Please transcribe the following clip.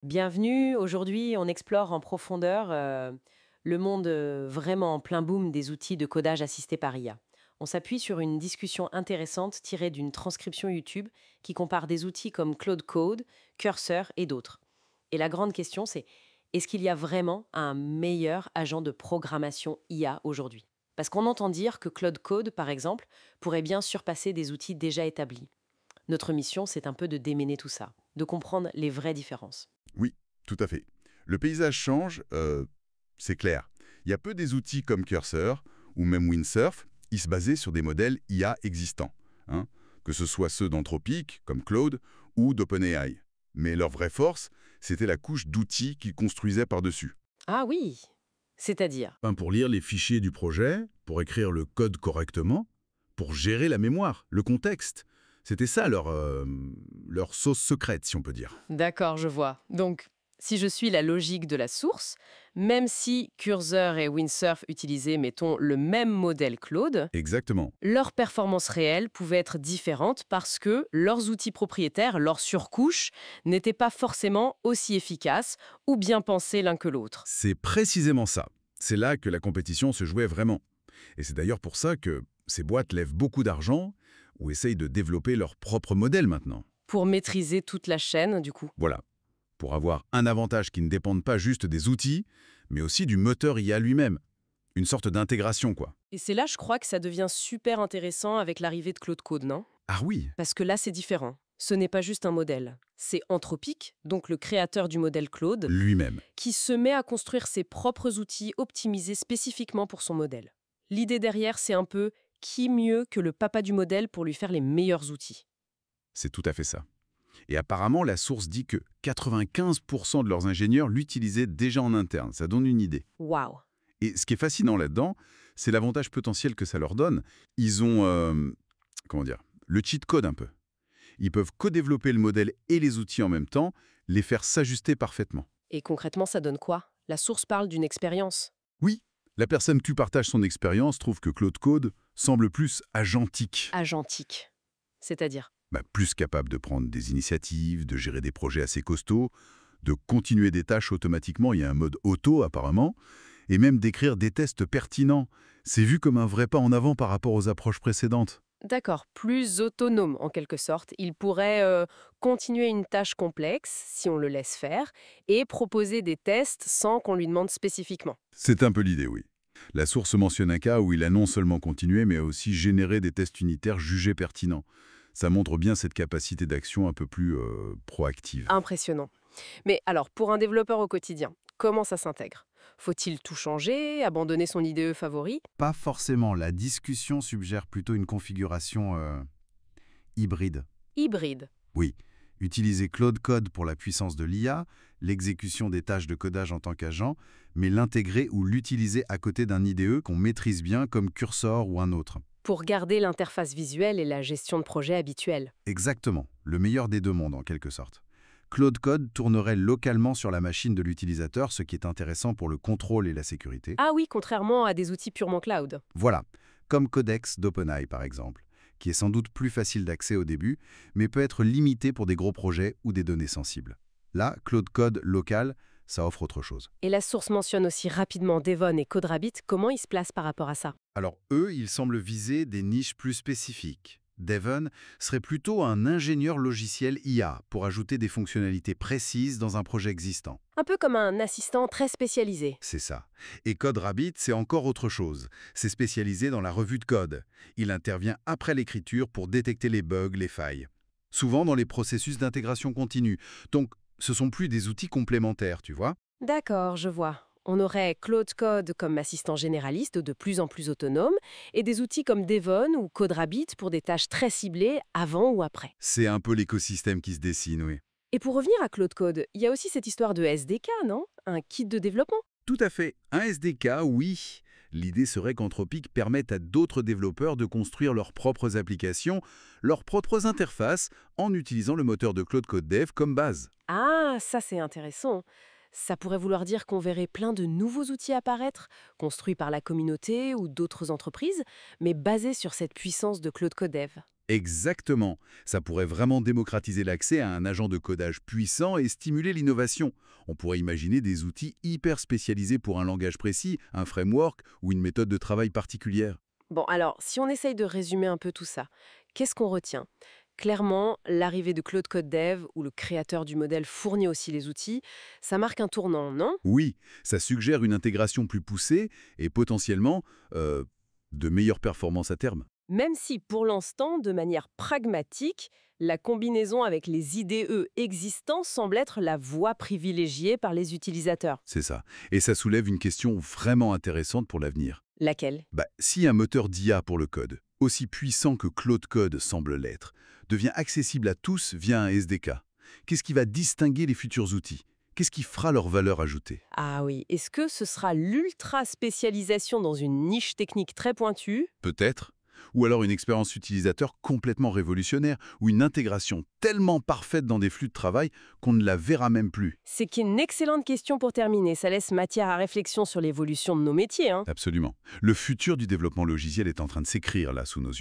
Bienvenue, aujourd'hui on explore en profondeur le monde vraiment en plein boom des outils de codage assisté par IA. On s'appuie sur une discussion intéressante tirée d'une transcription YouTube qui compare des outils comme Claude Code, Cursor et d'autres. Et la grande question c'est, est-ce qu'il y a vraiment un meilleur agent de programmation IA aujourd'hui? Parce qu'on entend dire que Claude Code, par exemple, pourrait bien surpasser des outils déjà établis. Notre mission, c'est un peu de démêler tout ça, de comprendre les vraies différences. Oui, tout à fait. Le paysage change, c'est clair. Il y a peu des outils comme Cursor ou même Windsurf, ils se basaient sur des modèles IA existants, hein, que ce soit ceux d'Anthropic, comme Claude, ou d'OpenAI. Mais leur vraie force, c'était la couche d'outils qu'ils construisaient par-dessus. Ah oui, c'est-à-dire? Pour lire les fichiers du projet, pour écrire le code correctement, pour gérer la mémoire, le contexte. C'était ça leur sauce secrète, si on peut dire. D'accord, je vois. Donc, si je suis la logique de la source, même si Cursor et Windsurf utilisaient, mettons, le même modèle Claude, Exactement. leurs performances réelles pouvaient être différentes parce que leurs outils propriétaires, leurs surcouches, n'étaient pas forcément aussi efficaces ou bien pensés l'un que l'autre. C'est précisément ça. C'est là que la compétition se jouait vraiment. Et c'est d'ailleurs pour ça que ces boîtes lèvent beaucoup d'argent ou essayent de développer leur propre modèle maintenant. Pour maîtriser toute la chaîne, du coup. Voilà, pour avoir un avantage qui ne dépende pas juste des outils, mais aussi du moteur IA lui-même. Une sorte d'intégration, quoi. Et c'est là, je crois, que ça devient super intéressant avec l'arrivée de Claude Code, non? Ah oui, Parce que là, c'est différent. Ce n'est pas juste un modèle. C'est Anthropic, donc le créateur du modèle Claude, lui-même. qui se met à construire ses propres outils optimisés spécifiquement pour son modèle. L'idée derrière, c'est un peu qui mieux que le papa du modèle pour lui faire les meilleurs outils. C'est tout à fait ça. Et apparemment, la source dit que 95% de leurs ingénieurs l'utilisaient déjà en interne. Ça donne une idée. Waouh! Et ce qui est fascinant là-dedans, c'est l'avantage potentiel que ça leur donne. Ils ont, comment dire, le cheat code un peu. Ils peuvent co-développer le modèle et les outils en même temps, les faire s'ajuster parfaitement. Et concrètement, ça donne quoi? La source parle d'une expérience. Oui, la personne qui partage son expérience trouve que Claude Code semble plus agentique, Agentique. C'est-à-dire? plus capable de prendre des initiatives, de gérer des projets assez costauds, de continuer des tâches automatiquement, il y a un mode auto apparemment, et même d'écrire des tests pertinents. C'est vu comme un vrai pas en avant par rapport aux approches précédentes. D'accord, plus autonome en quelque sorte. Il pourrait continuer une tâche complexe si on le laisse faire et proposer des tests sans qu'on lui demande spécifiquement. C'est un peu l'idée, oui. La source mentionne un cas où il a non seulement continué, mais a aussi généré des tests unitaires jugés pertinents. Ça montre bien cette capacité d'action un peu plus proactive. Impressionnant. Mais alors, pour un développeur au quotidien, comment ça s'intègre? Faut-il tout changer, abandonner son IDE favori? Pas forcément. La discussion suggère plutôt une configuration hybride. Hybride. Oui, utiliser Claude Code pour la puissance de l'IA, l'exécution des tâches de codage en tant qu'agent, mais l'intégrer ou l'utiliser à côté d'un IDE qu'on maîtrise bien comme Cursor ou un autre. Pour garder l'interface visuelle et la gestion de projet habituelle. Exactement, le meilleur des deux mondes en quelque sorte. Claude Code tournerait localement sur la machine de l'utilisateur, ce qui est intéressant pour le contrôle et la sécurité. Ah oui, contrairement à des outils purement cloud. Voilà, comme Codex d'OpenAI par exemple, qui est sans doute plus facile d'accès au début, mais peut être limité pour des gros projets ou des données sensibles. Là, Claude Code local, ça offre autre chose. Et la source mentionne aussi rapidement Devon et CodeRabbit. Comment ils se placent par rapport à ça? Alors eux, ils semblent viser des niches plus spécifiques. Devon serait plutôt un ingénieur logiciel IA pour ajouter des fonctionnalités précises dans un projet existant. Un peu comme un assistant très spécialisé. C'est ça. Et CodeRabbit, c'est encore autre chose. C'est spécialisé dans la revue de code. Il intervient après l'écriture pour détecter les bugs, les failles. Souvent dans les processus d'intégration continue. Donc, ce sont plus des outils complémentaires, tu vois. D'accord, je vois. On aurait Claude Code comme assistant généraliste de plus en plus autonome et des outils comme Devon ou CodeRabbit pour des tâches très ciblées avant ou après. C'est un peu l'écosystème qui se dessine, oui. Et pour revenir à Claude Code, il y a aussi cette histoire de SDK, non? Un kit de développement. Tout à fait. Un SDK, oui. L'idée serait qu'Anthropic permette à d'autres développeurs de construire leurs propres applications, leurs propres interfaces, en utilisant le moteur de Claude Code Dev comme base. Ah, ça c'est intéressant. Ça pourrait vouloir dire qu'on verrait plein de nouveaux outils apparaître, construits par la communauté ou d'autres entreprises, mais basés sur cette puissance de Claude Code Dev. Exactement. Ça pourrait vraiment démocratiser l'accès à un agent de codage puissant et stimuler l'innovation. On pourrait imaginer des outils hyper spécialisés pour un langage précis, un framework ou une méthode de travail particulière. Bon, alors, si on essaye de résumer un peu tout ça, qu'est-ce qu'on retient? Clairement, l'arrivée de Claude Code Dev, où le créateur du modèle fournit aussi les outils, ça marque un tournant, non? Oui, ça suggère une intégration plus poussée et potentiellement de meilleures performances à terme. Même si, pour l'instant, de manière pragmatique, la combinaison avec les IDE existants semble être la voie privilégiée par les utilisateurs. C'est ça. Et ça soulève une question vraiment intéressante pour l'avenir. Laquelle? Si un moteur d'IA pour le code, aussi puissant que Claude Code semble l'être, devient accessible à tous via un SDK, qu'est-ce qui va distinguer les futurs outils? Qu'est-ce qui fera leur valeur ajoutée? Ah oui, est-ce que ce sera l'ultra spécialisation dans une niche technique très pointue? Peut-être. Ou alors une expérience utilisateur complètement révolutionnaire, ou une intégration tellement parfaite dans des flux de travail qu'on ne la verra même plus. C'est une excellente question pour terminer. Ça laisse matière à réflexion sur l'évolution de nos métiers, hein. Absolument. Le futur du développement logiciel est en train de s'écrire là sous nos yeux.